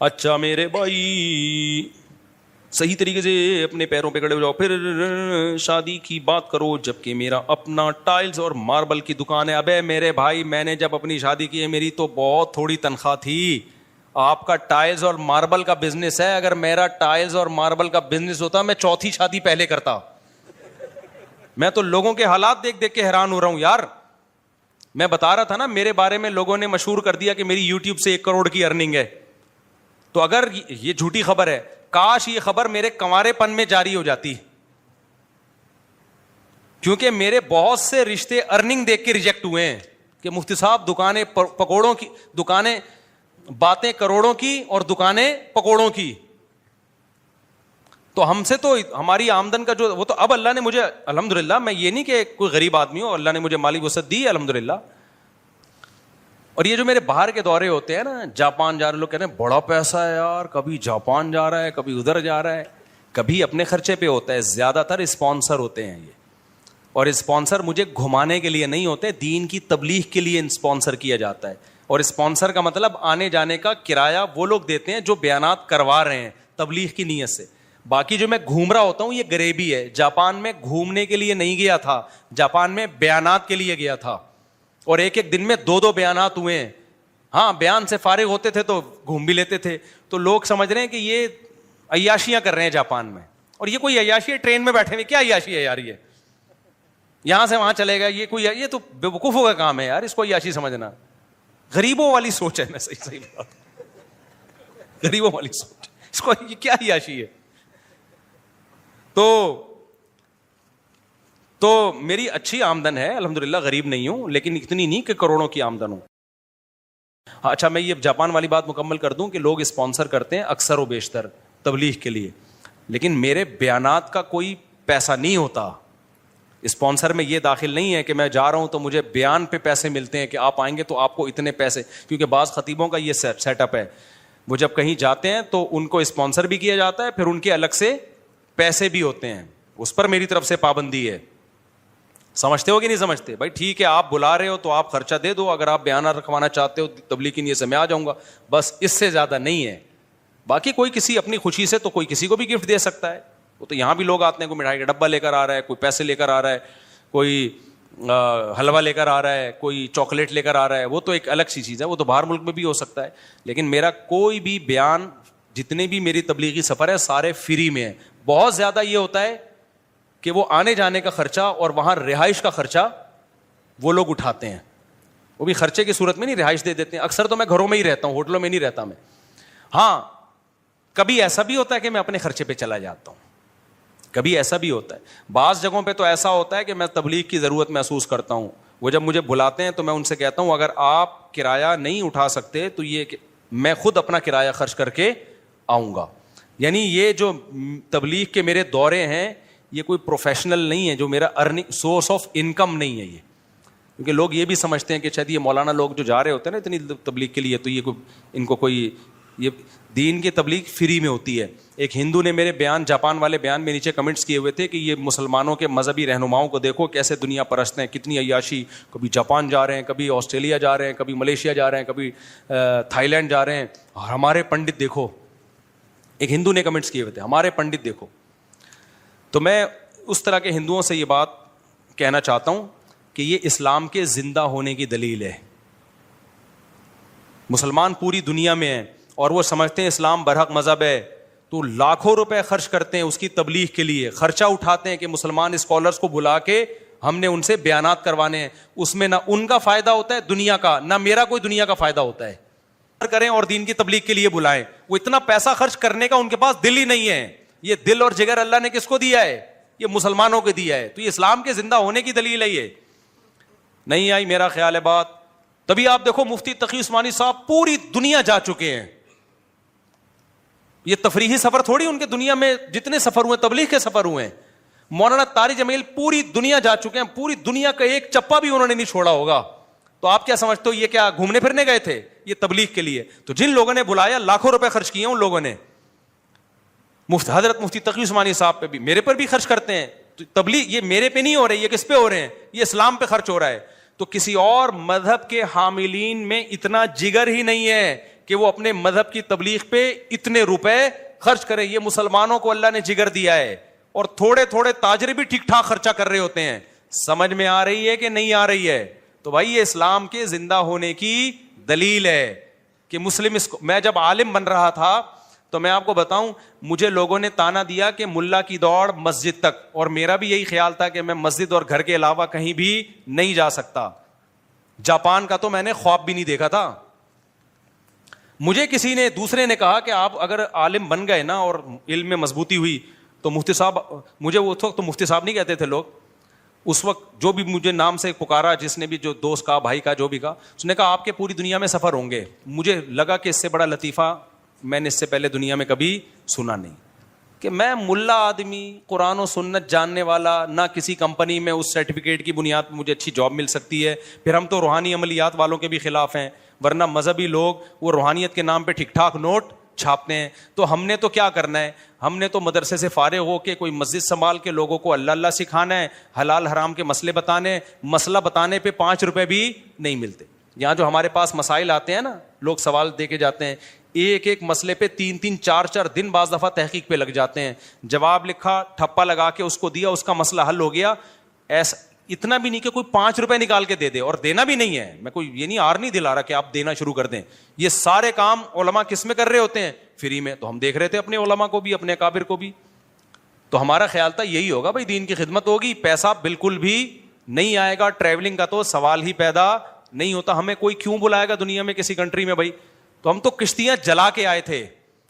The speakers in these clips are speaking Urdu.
اچھا میرے بھائی صحیح طریقے سے اپنے پیروں پہ کھڑے ہو جاؤ، پھر شادی کی بات کرو، جبکہ میرا اپنا ٹائلز اور ماربل کی دکان ہے. ابے میرے بھائی میں نے جب اپنی شادی کی ہے میری تو بہت تھوڑی تنخواہ تھی. آپ کا ٹائلز اور ماربل کا بزنس ہے، اگر میرا ٹائلز اور ماربل کا بزنس ہوتا میں چوتھی شادی پہلے کرتا. میں تو لوگوں کے حالات دیکھ دیکھ کے حیران ہو رہا ہوں یار. میں بتا رہا تھا نا میرے بارے میں لوگوں نے مشہور کر دیا کہ میری یوٹیوب سے 1 کروڑ کی ارننگ ہے. تو اگر یہ جھوٹی خبر ہے، کاش یہ خبر میرے کنوارے پن میں جاری ہو جاتی، کیونکہ میرے بہت سے رشتے ارننگ دیکھ کے ریجیکٹ ہوئے ہیں کہ مفتی صاحب دکانیں پکوڑوں کی، دکانیں باتیں کروڑوں کی اور دکانیں پکوڑوں کی. تو ہم سے تو ہماری آمدن کا جو وہ تو اب اللہ نے مجھے الحمدللہ، میں یہ نہیں کہ کوئی غریب آدمی ہوں، اللہ نے مجھے مالی وسعت دی ہے الحمدللہ. اور یہ جو میرے باہر کے دورے ہوتے ہیں نا، جاپان جا رہے لوگ کہتے ہیں بڑا پیسہ ہے یار، کبھی جاپان جا رہا ہے کبھی ادھر جا رہا ہے، کبھی اپنے خرچے پہ ہوتا ہے. زیادہ تر اسپانسر ہوتے ہیں یہ، اور اسپانسر مجھے گھمانے کے لیے نہیں ہوتے، دین کی تبلیغ کے لیے اسپانسر کیا جاتا ہے. اور اسپانسر کا مطلب آنے جانے کا کرایہ وہ لوگ دیتے ہیں جو بیانات کروا رہے ہیں تبلیغ کی نیت سے. باقی جو میں گھوم رہا ہوتا ہوں یہ غریبی ہے. جاپان میں گھومنے کے لیے نہیں گیا تھا، جاپان میں بیانات کے لیے گیا تھا، اور ایک دن میں 2 بیانات ہوئے ہیں. ہاں بیان سے فارغ ہوتے تھے تو گھوم بھی لیتے تھے. تو لوگ سمجھ رہے ہیں کہ یہ عیاشیاں کر رہے ہیں جاپان میں، اور یہ کوئی عیاشی ہے؟ ٹرین میں بیٹھے ہوئے کیا عیاشی ہے یار؟ یہ یہاں سے وہاں چلے گا، یہ تو بیوقوفوں کا کام ہے یار، اس کو عیاشی سمجھنا. غریبوں والی سوچ ہے، میں صحیح بات، غریبوں والی سوچ، اس کو یہ کیا عیاشی ہے؟ تو میری اچھی آمدن ہے الحمدللہ، غریب نہیں ہوں، لیکن اتنی نہیں کہ کروڑوں کی آمدن ہو. اچھا میں یہ جاپان والی بات مکمل کر دوں کہ لوگ اسپانسر کرتے ہیں اکثر و بیشتر تبلیغ کے لیے، لیکن میرے بیانات کا کوئی پیسہ نہیں ہوتا. اسپانسر میں یہ داخل نہیں ہے کہ میں جا رہا ہوں تو مجھے بیان پہ پیسے ملتے ہیں کہ آپ آئیں گے تو آپ کو اتنے پیسے، کیونکہ بعض خطیبوں کا یہ سیٹ اپ ہے، وہ جب کہیں جاتے ہیں تو ان کو اسپانسر بھی کیا جاتا ہے، پھر ان کے الگ سے پیسے بھی ہوتے ہیں. اس پر میری طرف سے پابندی ہے. سمجھتے ہو کہ نہیں سمجھتے؟ بھائی ٹھیک ہے آپ بلا رہے ہو تو آپ خرچہ دے دو، اگر آپ بیانات رکھوانا چاہتے ہو تبلیغ کی نیت سے میں آ جاؤں گا، بس اس سے زیادہ نہیں ہے. باقی کوئی کسی اپنی خوشی سے تو کوئی کسی کو بھی گفٹ دے سکتا ہے. وہ تو یہاں بھی لوگ آتے ہیں، کوئی مٹھائی کا ڈبہ لے کر آ رہا ہے، کوئی پیسے لے کر آ رہا ہے، کوئی حلوہ لے کر آ رہا ہے، کوئی چاکلیٹ لے کر آ رہا ہے، وہ تو ایک الگ سی چیز ہے، وہ تو باہر ملک میں بھی ہو سکتا ہے. لیکن میرا کوئی بھی بیان، جتنے بھی میری تبلیغی سفر ہے سارے فری میں ہیں. بہت زیادہ یہ ہوتا ہے کہ وہ آنے جانے کا خرچہ اور وہاں رہائش کا خرچہ وہ لوگ اٹھاتے ہیں، وہ بھی خرچے کی صورت میں نہیں، رہائش دے دیتے ہیں. اکثر تو میں گھروں میں ہی رہتا ہوں، ہوٹلوں میں نہیں رہتا میں. ہاں کبھی ایسا بھی ہوتا ہے کہ میں اپنے خرچے پہ چلا جاتا ہوں، کبھی ایسا بھی ہوتا ہے. بعض جگہوں پہ تو ایسا ہوتا ہے کہ میں تبلیغ کی ضرورت محسوس کرتا ہوں، وہ جب مجھے بلاتے ہیں تو میں ان سے کہتا ہوں اگر آپ کرایہ نہیں اٹھا سکتے تو یہ کہ میں خود اپنا کرایہ خرچ کر کے آؤں گا. یعنی یہ جو تبلیغ کے میرے دورے ہیں یہ کوئی پروفیشنل نہیں ہے، جو میرا ارننگ سورس آف انکم نہیں ہے یہ. کیونکہ لوگ یہ بھی سمجھتے ہیں کہ شاید یہ مولانا لوگ جو جا رہے ہوتے ہیں نا اتنی تبلیغ کے لیے، تو یہ ان کو کوئی یہ دین کی تبلیغ فری میں ہوتی ہے. ایک ہندو نے میرے بیان، جاپان والے بیان میں نیچے کمنٹس کیے ہوئے تھے کہ یہ مسلمانوں کے مذہبی رہنماؤں کو دیکھو کیسے دنیا پرست ہیں، کتنی عیاشی، کبھی جاپان جا رہے ہیں، کبھی آسٹریلیا جا رہے ہیں، کبھی ملیشیا جا رہے ہیں، کبھی تھائی لینڈ جا رہے ہیں، اور ہمارے پنڈت دیکھو. ایک ہندو نے کمنٹس کیے ہوئے تھے ہمارے پنڈت دیکھو. تو میں اس طرح کے ہندوؤں سے یہ بات کہنا چاہتا ہوں کہ یہ اسلام کے زندہ ہونے کی دلیل ہے. مسلمان پوری دنیا میں ہیں اور وہ سمجھتے ہیں اسلام برحق مذہب ہے، تو لاکھوں روپے خرچ کرتے ہیں اس کی تبلیغ کے لیے، خرچہ اٹھاتے ہیں کہ مسلمان اسکالرس کو بلا کے ہم نے ان سے بیانات کروانے ہیں. اس میں نہ ان کا فائدہ ہوتا ہے دنیا کا، نہ میرا کوئی دنیا کا فائدہ ہوتا ہے. کریں اور دین کی تبلیغ کے لیے بلائیں. وہ اتنا پیسہ خرچ کرنے کا ان کے پاس دل ہی نہیں ہے. یہ دل اور جگر اللہ نے کس کو دیا ہے؟ یہ مسلمانوں کو دیا ہے. تو یہ اسلام کے زندہ ہونے کی دلیل ہے. یہ نہیں آئی میرا خیال ہے بات. تبھی آپ دیکھو مفتی تقی عثمانی صاحب پوری دنیا جا چکے ہیں. یہ تفریحی سفر تھوڑی، ان کے دنیا میں جتنے سفر ہوئے تبلیغ کے سفر ہوئے ہیں. مولانا طارق جمیل پوری دنیا جا چکے ہیں، پوری دنیا کا ایک چپا بھی انہوں نے نہیں چھوڑا ہوگا. تو آپ کیا سمجھتے ہو یہ کیا گھومنے پھرنے گئے تھے؟ یہ تبلیغ کے لیے. تو جن لوگوں نے بلایا لاکھوں روپے خرچ کیے ان لوگوں نے. حضرت مفتی تقی عثمانی صاحب پہ بھی، میرے پر بھی خرچ کرتے ہیں. تو تبلیغ یہ میرے پہ نہیں ہو رہی، یہ کس پہ ہو رہے ہیں؟ یہ اسلام پہ خرچ ہو رہا ہے. تو کسی اور مذہب کے حاملین میں اتنا جگر ہی نہیں ہے کہ وہ اپنے مذہب کی تبلیغ پہ اتنے روپے خرچ کریں. یہ مسلمانوں کو اللہ نے جگر دیا ہے, اور تھوڑے تھوڑے تاجر بھی ٹھیک ٹھاک خرچہ کر رہے ہوتے ہیں. سمجھ میں آ رہی ہے کہ نہیں آ رہی ہے؟ تو بھائی یہ اسلام کے زندہ ہونے کی دلیل ہے کہ مسلم. میں جب عالم بن رہا تھا تو میں آپ کو بتاؤں, مجھے لوگوں نے تانا دیا کہ ملا کی دوڑ مسجد تک, اور میرا بھی یہی خیال تھا کہ میں مسجد اور گھر کے علاوہ کہیں بھی نہیں جا سکتا. جاپان کا تو میں نے خواب بھی نہیں دیکھا تھا. مجھے کسی نے دوسرے نے کہا کہ آپ اگر عالم بن گئے نا اور علم میں مضبوطی ہوئی تو مفتی صاحب, مجھے وہ وقت تو مفتی صاحب نہیں کہتے تھے لوگ, اس وقت جو بھی مجھے نام سے پکارا, جس نے بھی, جو دوست کا, بھائی کا, جو بھی کہا, اس نے کہا آپ کے پوری دنیا میں سفر ہوں گے. مجھے لگا کہ اس سے بڑا لطیفہ میں نے اس سے پہلے دنیا میں کبھی سنا نہیں, کہ میں ملا آدمی, قرآن و سنت جاننے والا, نہ کسی کمپنی میں اس سرٹیفکیٹ کی بنیاد پر مجھے اچھی جاب مل سکتی ہے. پھر ہم تو روحانی عملیات والوں کے بھی خلاف ہیں, ورنہ مذہبی لوگ وہ روحانیت کے نام پہ ٹھیک ٹھاک نوٹ چھاپتے ہیں. تو ہم نے تو کیا کرنا ہے, ہم نے تو مدرسے سے فارغ ہو کے کوئی مسجد سنبھال کے لوگوں کو اللہ اللہ سکھانا ہے, حلال حرام کے مسئلے بتانے. مسئلہ بتانے پہ 5 روپے بھی نہیں ملتے. یہاں جو ہمارے پاس مسائل آتے ہیں نا, لوگ سوال دے کے جاتے ہیں, ایک ایک مسئلے پہ 3-3 4-4 دن بعض دفعہ تحقیق پہ لگ جاتے ہیں. جواب لکھا, ٹھپا لگا کے اس کو دیا, اس کا مسئلہ حل ہو گیا. ایسا اتنا بھی نہیں کہ کوئی 5 روپے نکال کے دے دے, اور دینا بھی نہیں ہے. میں کوئی یہ نہیں آر نہیں دلا رہا کہ آپ دینا شروع کر دیں. یہ سارے کام علماء کس میں کر رہے ہوتے ہیں؟ فری میں. تو ہم دیکھ رہے تھے اپنے علماء کو بھی, اپنے اکابر کو بھی. تو ہمارا خیال تھا یہی ہوگا بھائی, دین کی خدمت ہوگی, پیسہ بالکل بھی نہیں آئے گا. ٹریولنگ کا تو سوال ہی پیدا نہیں ہوتا. ہمیں کوئی کیوں بلائے گا دنیا میں کسی کنٹری میں بھائی؟ تو ہم تو کشتیاں جلا کے آئے تھے.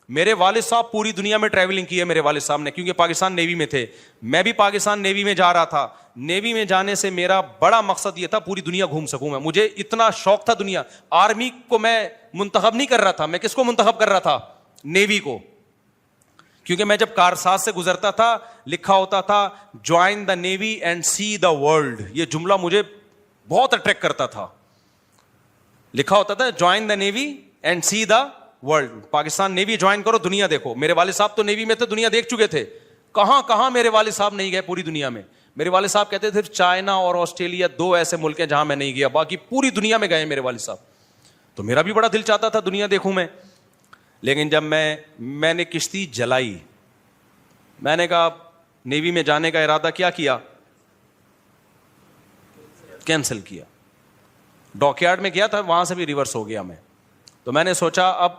میرے والد صاحب پوری دنیا میں ٹریولنگ کی ہے میرے والد صاحب نے, کیونکہ پاکستان نیوی میں تھے. میں بھی پاکستان نیوی میں جا رہا تھا. نیوی میں جانے سے میرا بڑا مقصد یہ تھا پوری دنیا گھوم سکوں میں. مجھے اتنا شوق تھا دنیا. آرمی کو میں منتخب نہیں کر رہا تھا, میں کس کو منتخب کر رہا تھا؟ نیوی کو. کیونکہ میں جب کارساز سے گزرتا تھا لکھا ہوتا تھا join the navy and see the world. یہ جملہ مجھے بہت اٹریکٹ کرتا تھا. لکھا ہوتا تھا join the navy and see the world. Pakistan navy join کرو, دنیا دیکھو. میرے والد صاحب تو نیوی میں تھے, دنیا دیکھ چکے تھے. کہاں کہاں میرے والد صاحب نہیں گئے پوری دنیا میں. میرے والد صاحب کہتے تھے چائنا اور آسٹریلیا 2 ایسے ملک ہیں جہاں میں نہیں گیا, باقی پوری دنیا میں گئے میرے والد صاحب. تو میرا بھی بڑا دل چاہتا تھا دنیا دیکھوں میں. لیکن جب میں نے کشتی جلائی, میں نے کہا نیوی میں جانے کا ارادہ کیا کینسل کیا. ڈاک یارڈ میں گیا تھا, وہاں سے بھی ریورس ہو گیا میں. تو میں نے سوچا اب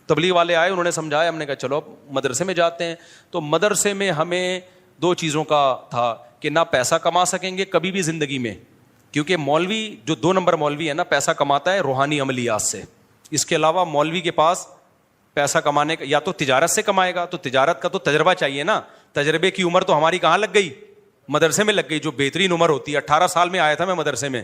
تبلیغ والے آئے, انہوں نے سمجھایا, ہم نے کہا چلو اب مدرسے میں جاتے ہیں. تو مدرسے میں ہمیں 2 چیزوں کا تھا کہ نہ پیسہ کما سکیں گے کبھی بھی زندگی میں, کیونکہ مولوی جو 2 نمبر مولوی ہے نا, پیسہ کماتا ہے روحانی عملیات سے. اس کے علاوہ مولوی کے پاس پیسہ کمانے کا یا تو تجارت سے کمائے گا, تو تجارت کا تو تجربہ چاہیے نا. تجربے کی عمر تو ہماری کہاں لگ گئی, مدرسے میں لگ گئی, جو بہترین عمر ہوتی ہے. 18 سال میں آیا تھا میں مدرسے میں.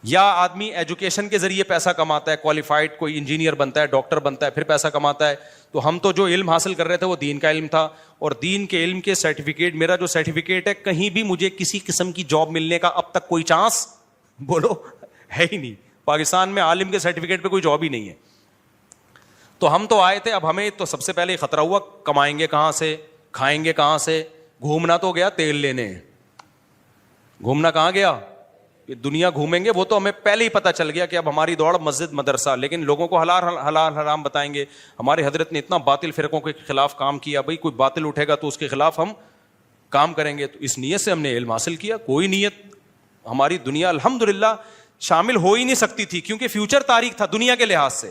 یا آدمی ایجوکیشن کے ذریعے پیسہ کماتا ہے, کوالیفائڈ کوئی انجینئر بنتا ہے, ڈاکٹر بنتا ہے, پھر پیسہ کماتا ہے. تو ہم تو جو علم حاصل کر رہے تھے وہ دین کا علم تھا, اور دین کے علم کے سرٹیفکیٹ, میرا جو سرٹیفکیٹ ہے, کہیں بھی مجھے کسی قسم کی جاب ملنے کا اب تک کوئی چانس بولو ہے ہی نہیں. پاکستان میں عالم کے سرٹیفکیٹ پہ کوئی جاب ہی نہیں ہے. تو ہم تو آئے تھے, اب ہمیں تو سب سے پہلے خطرہ ہوا کمائیں گے کہاں سے, کھائیں گے کہاں سے. گھومنا تو گیا تیل لینے, گھومنا کہاں گیا, دنیا گھومیں گے, وہ تو ہمیں پہلے ہی پتا چل گیا کہ اب ہماری دوڑ مسجد مدرسہ. لیکن لوگوں کو حلال حرام بتائیں گے. ہمارے حضرت نے اتنا باطل فرقوں کے خلاف کام کیا, بھائی کوئی باطل اٹھے گا تو اس کے خلاف ہم کام کریں گے. تو اس نیت سے ہم نے علم حاصل کیا. کوئی نیت ہماری دنیا الحمدللہ شامل ہو ہی نہیں سکتی تھی, کیونکہ فیوچر تاریک تھا دنیا کے لحاظ سے.